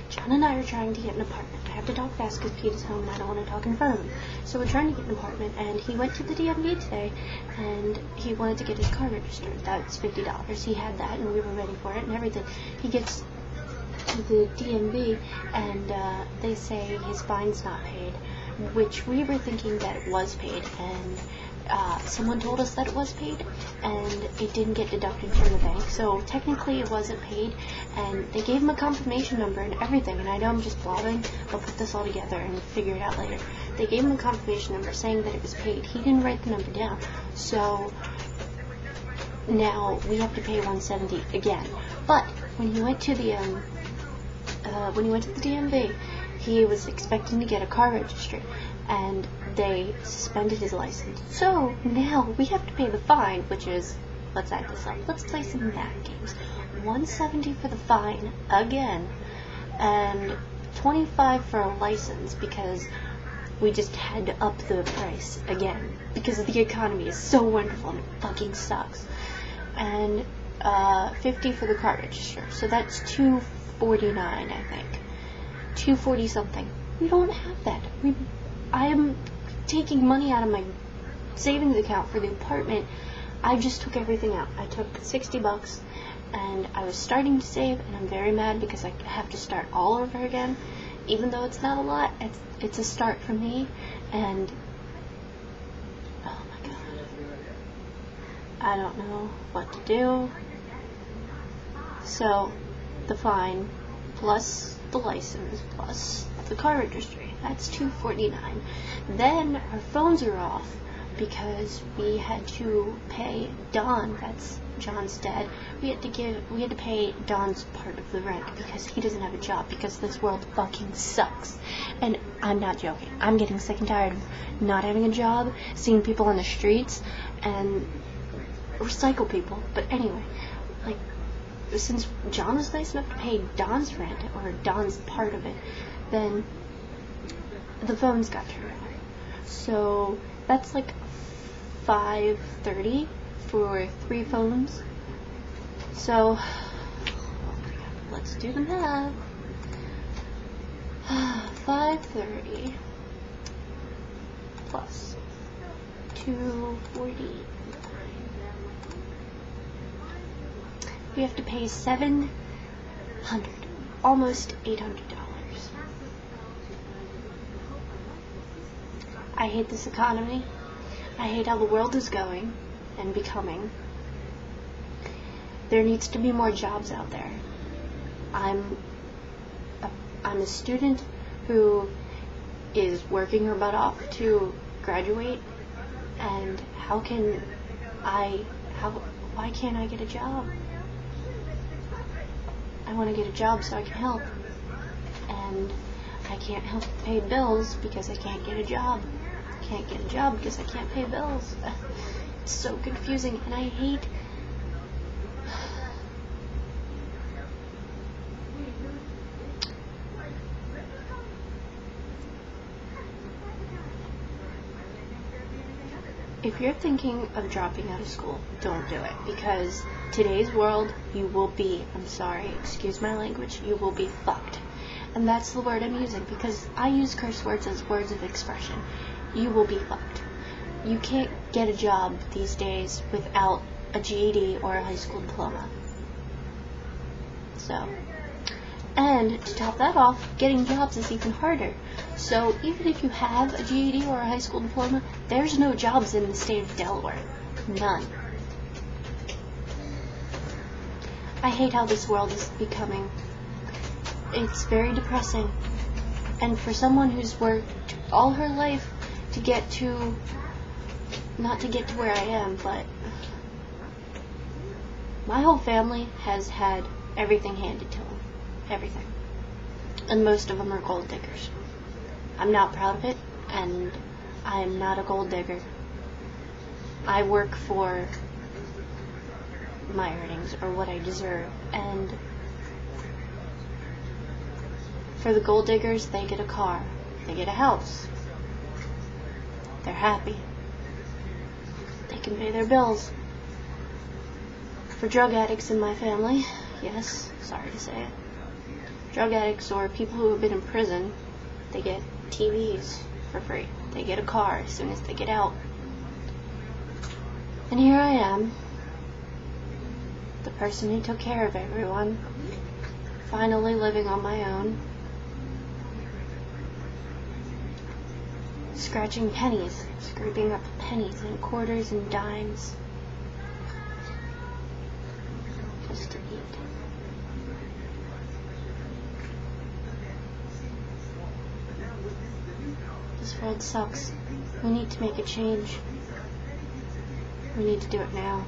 John and I are trying to get an apartment. I have to talk fast because Pete is home and I don't want to talk in front of him. So we're trying to get an apartment, and he went to the DMV today, and he wanted to get his car registered. That's $50. He had that, and we were ready for it and everything. He gets to the DMV, and they say his fine's not paid, which we were thinking that it was paid, and someone told us that it was paid, and it didn't get deducted from the bank, so technically it wasn't paid, and they gave him a confirmation number and everything, and I know I'm just blabbing, I'll put this all together and figure it out later. They gave him a confirmation number saying that it was paid. He didn't write the number down, so now we have to pay $170 again. But when he went to the DMV, he was expecting to get a car registry, and they suspended his license. So now we have to pay the fine, which is, let's add this up. Let's play some math games. $170 for the fine again, and $25 for a license because we just had to up the price again because the economy is so wonderful and it fucking sucks. And $50 for the car register. So that's $249, I think. $240 something. We don't have that. I am taking money out of my savings account for the apartment. I just took everything out. I took $60 and I was starting to save, and I'm very mad because I have to start all over again. Even though it's not a lot, it's a start for me, and oh my god. I don't know what to do. So the fine plus the license plus the car registry, that's $249. Then our phones are off because we had to pay Don, that's John's dad. We had to pay Don's part of the rent because he doesn't have a job, because this world fucking sucks. And I'm not joking. I'm getting sick and tired of not having a job, seeing people on the streets, and recycle people. But anyway, like, since John was nice enough to pay Don's rent, or Don's part of it, then the phones got turned off. So that's like $530 for 3 phones. So let's do the math. 530 plus 240. We have to pay $700, almost $800. I hate this economy. I hate how the world is going and becoming. There needs to be more jobs out there. I'm a student who is working her butt off to graduate, and why can't I get a job? I want to get a job so I can help, and I can't help pay bills because I can't get a job. I can't get a job because I can't pay bills. It's so confusing, and I hate if you're thinking of dropping out of school, don't do it, because today's world, you will be, I'm sorry, excuse my language, you will be fucked. And that's the word I'm using, because I use curse words as words of expression. You will be fucked. You can't get a job these days without a GED or a high school diploma. So, and to top that off, getting jobs is even harder. So even if you have a GED or a high school diploma, there's no jobs in the state of Delaware. None. I hate how this world is becoming. It's very depressing. And for someone who's worked all her life to get to, not to get to where I am, but my whole family has had everything handed to them. Everything. And most of them are gold diggers. I'm not proud of it, and I'm not a gold digger. I work for my earnings, or what I deserve, and for the gold diggers, they get a car, they get a house, they're happy, they can pay their bills. For drug addicts in my family, yes, sorry to say it, drug addicts or people who have been in prison, they get TVs for free. They get a car as soon as they get out. And here I am, the person who took care of everyone, finally living on my own, scratching pennies, scraping up pennies and quarters and dimes, just to eat. This world sucks. We need to make a change. We need to do it now.